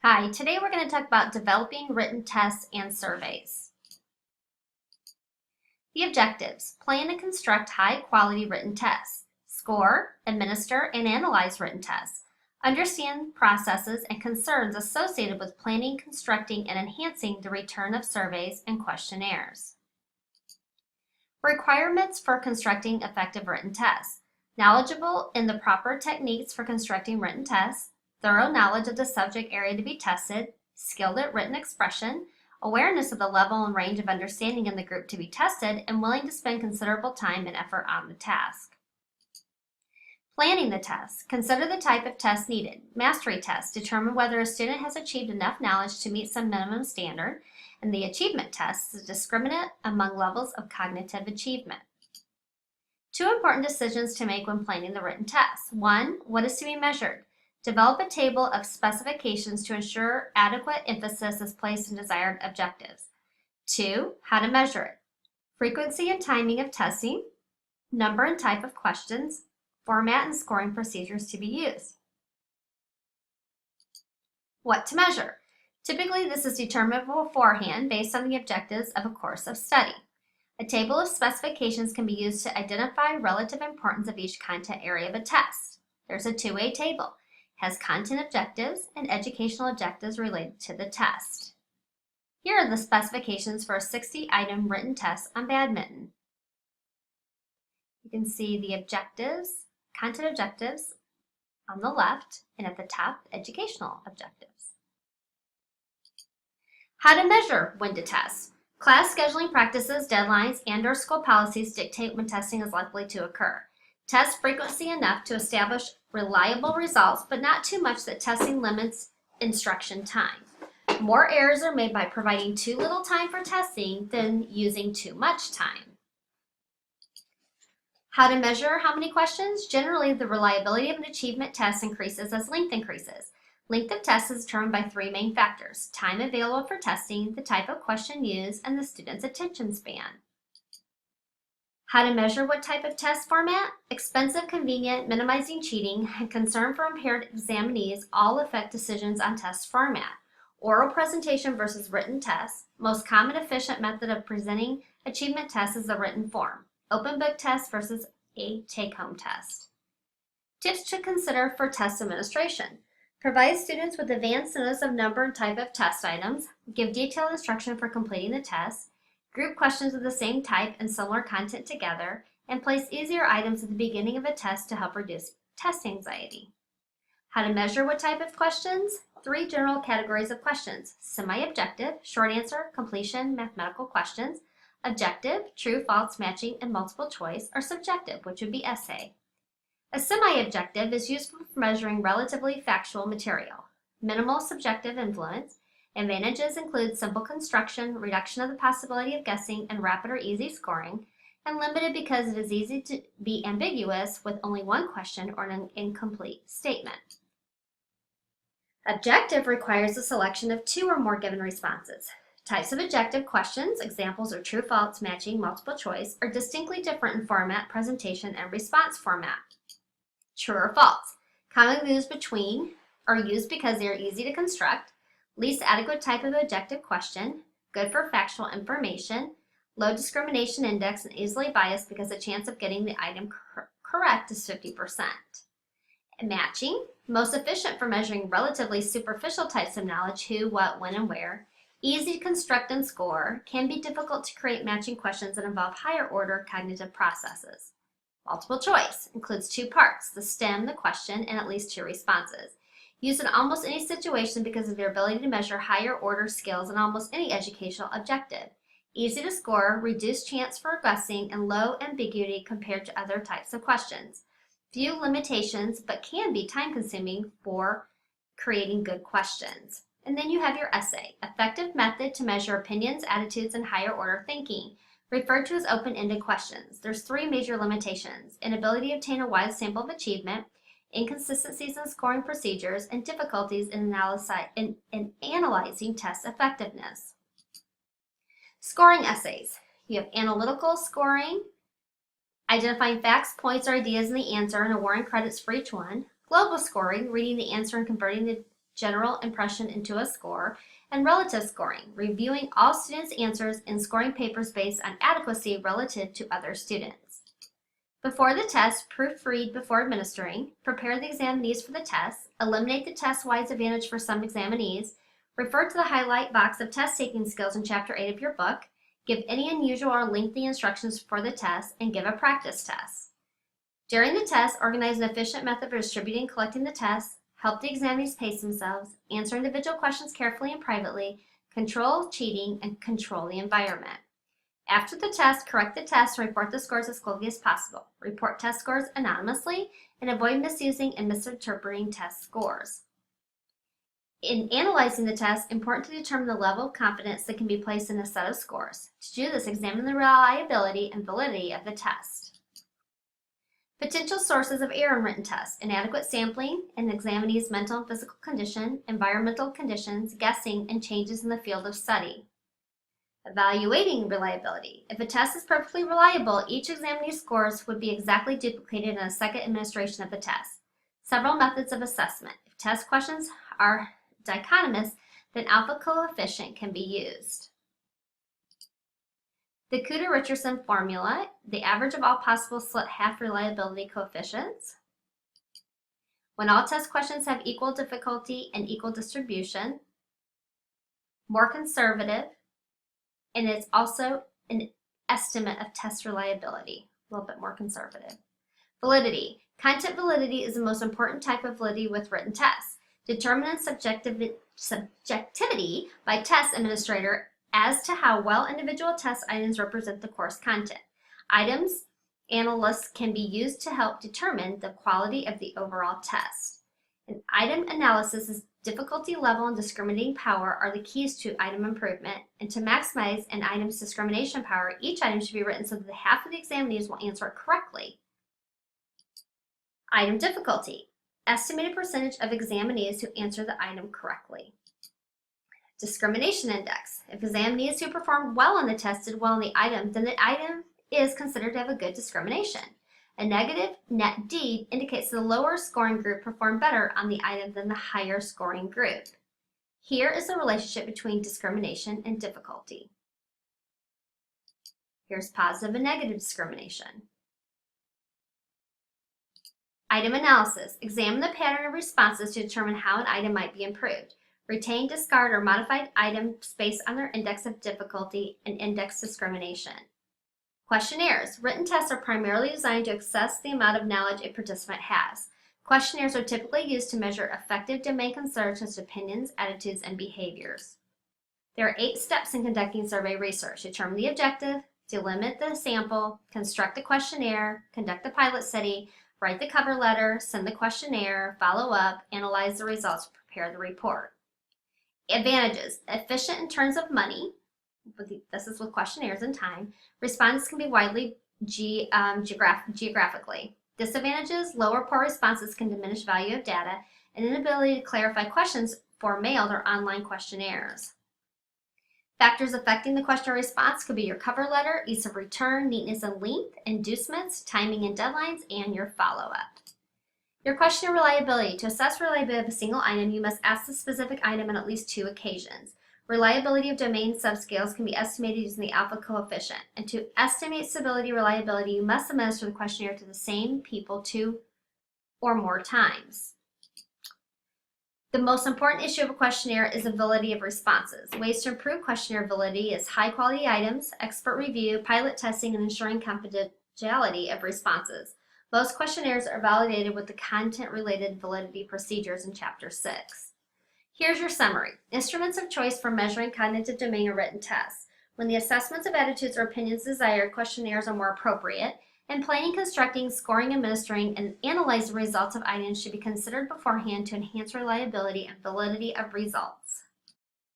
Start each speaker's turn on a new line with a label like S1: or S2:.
S1: Hi, today we're going to talk about developing written tests and surveys. The objectives: plan and construct high-quality written tests, score, administer, and analyze written tests, understand processes and concerns associated with planning, constructing, and enhancing the return of surveys and questionnaires. Requirements for constructing effective written tests: knowledgeable in the proper techniques for constructing written tests, thorough knowledge of the subject area to be tested, skilled at written expression, awareness of the level and range of understanding in the group to be tested, and willing to spend considerable time and effort on the task. Planning the test: consider the type of test needed. Mastery test: determine whether a student has achieved enough knowledge to meet some minimum standard, and the achievement test is a discriminant among levels of cognitive achievement. Two important decisions to make when planning the written test. 1. What is to be measured? Develop a table of specifications to ensure adequate emphasis is placed on desired objectives. 2. How to measure it. Frequency and timing of testing, number and type of questions, format and scoring procedures to be used. What to measure? Typically, this is determined beforehand based on the objectives of a course of study. A table of specifications can be used to identify relative importance of each content area of a test. There's a two-way table. It has content objectives and educational objectives related to the test. Here are the specifications for a 60-item written test on badminton. You can see the objectives, content objectives on the left, and at the top, educational objectives. How to measure when to test. Class scheduling practices, deadlines, and/or school policies dictate when testing is likely to occur. Test frequency enough to establish reliable results, but not too much that testing limits instruction time. More errors are made by providing too little time for testing than using too much time. How to measure how many questions? Generally, the reliability of an achievement test increases as length increases. Length of test is determined by three main factors: time available for testing, the type of question used, and the student's attention span. How to measure what type of test format? Expensive, convenient, minimizing cheating, and concern for impaired examinees all affect decisions on test format. Oral presentation versus written tests. Most common efficient method of presenting achievement tests is the written form. Open book test versus a take-home test. Tips to consider for test administration: provide students with advanced notice of number and type of test items, give detailed instruction for completing the test, group questions of the same type and similar content together, and place easier items at the beginning of a test to help reduce test anxiety. How to measure what type of questions? Three general categories of questions: semi-objective, short answer, completion, mathematical questions; objective, true, false, matching, and multiple choice; or subjective, which would be essay. A semi-objective is useful for measuring relatively factual material. Minimal subjective influence. Advantages include simple construction, reduction of the possibility of guessing, and rapid or easy scoring, and limited because it is easy to be ambiguous with only one question or an incomplete statement. Objective requires the selection of two or more given responses. Types of objective questions, examples are true, false, matching, multiple choice, are distinctly different in format, presentation, and response format. True or false. Commonly used between are used because they are easy to construct, least adequate type of objective question, good for factual information, low discrimination index, and easily biased because the chance of getting the item correct is 50%. Matching, most efficient for measuring relatively superficial types of knowledge: who, what, when, and where, easy to construct and score, can be difficult to create matching questions that involve higher order cognitive processes. Multiple choice includes two parts: the stem, the question, and at least two responses. Used in almost any situation because of their ability to measure higher order skills in almost any educational objective. Easy to score, reduced chance for guessing, and low ambiguity compared to other types of questions. Few limitations, but can be time consuming for creating good questions. And then you have your essay: effective method to measure opinions, attitudes, and higher order thinking, referred to as open-ended questions. There's three major limitations: inability to obtain a wide sample of achievement, inconsistencies in scoring procedures, and difficulties in analyzing test effectiveness. Scoring essays. You have analytical scoring, identifying facts, points, or ideas in the answer and awarding credits for each one. Global scoring, reading the answer and converting it general impression into a score, and relative scoring, reviewing all students' answers and scoring papers based on adequacy relative to other students. Before the test, proofread before administering, prepare the examinees for the test, eliminate the test-wise advantage for some examinees, refer to the highlight box of test-taking skills in Chapter 8 of your book, give any unusual or lengthy instructions for the test, and give a practice test. During the test, organize an efficient method for distributing and collecting the tests, help the examinees pace themselves, answer individual questions carefully and privately, control cheating, and control the environment. After the test, correct the test and report the scores as closely as possible. Report test scores anonymously and avoid misusing and misinterpreting test scores. In analyzing the test, important to determine the level of confidence that can be placed in a set of scores. To do this, examine the reliability and validity of the test. Potential sources of error in written tests: inadequate sampling, an examinee's mental and physical condition, environmental conditions, guessing, and changes in the field of study. Evaluating reliability. If a test is perfectly reliable, each examinee's scores would be exactly duplicated in a second administration of the test. Several methods of assessment. If test questions are dichotomous, then alpha coefficient can be used. The Kuta-Richardson formula, the average of all possible slit half reliability coefficients. When all test questions have equal difficulty and equal distribution. More conservative. And it's also an estimate of test reliability, a little bit more conservative. Validity. Content validity is the most important type of validity with written tests. Determine subjectivity by test administrator as to how well individual test items represent the course content. Items analysts can be used to help determine the quality of the overall test. An item analysis is difficulty level and discriminating power are the keys to item improvement, and to maximize an item's discrimination power, each item should be written so that half of the examinees will answer it correctly. Item difficulty. Estimated percentage of examinees who answer the item correctly. Discrimination index. If examinees who performed well on the test did well on the item, then the item is considered to have a good discrimination. A negative net D indicates the lower scoring group performed better on the item than the higher scoring group. Here is the relationship between discrimination and difficulty. Here's positive and negative discrimination. Item analysis. Examine the pattern of responses to determine how an item might be improved. Retain, discard, or modified items based on their index of difficulty and index discrimination. Questionnaires. Written tests are primarily designed to assess the amount of knowledge a participant has. Questionnaires are typically used to measure effective domain concerns such as opinions, attitudes, and behaviors. There are 8 steps in conducting survey research. Determine the objective, delimit the sample, construct the questionnaire, conduct the pilot study, write the cover letter, send the questionnaire, follow up, analyze the results, prepare the report. Advantages. Efficient in terms of money. This is with questionnaires and time. Responses can be widely geographically. Disadvantages: lower poor responses can diminish value of data, and inability to clarify questions for mailed or online questionnaires. Factors affecting the questionnaire response could be your cover letter, ease of return, neatness and length, inducements, timing and deadlines, and your follow-up. Your questionnaire reliability. To assess reliability of a single item, you must ask the specific item on at least 2 occasions. Reliability of domain subscales can be estimated using the alpha coefficient. And to estimate stability reliability, you must administer the questionnaire to the same people 2 or more times. The most important issue of a questionnaire is the validity of responses. Ways to improve questionnaire validity is high quality items, expert review, pilot testing, and ensuring confidentiality of responses. Most questionnaires are validated with the content-related validity procedures in Chapter 6. Here's your summary. Instruments of choice for measuring cognitive domain or written tests. When the assessments of attitudes or opinions desired, questionnaires are more appropriate. And planning, constructing, scoring, administering, and analyzing the results of items should be considered beforehand to enhance reliability and validity of results.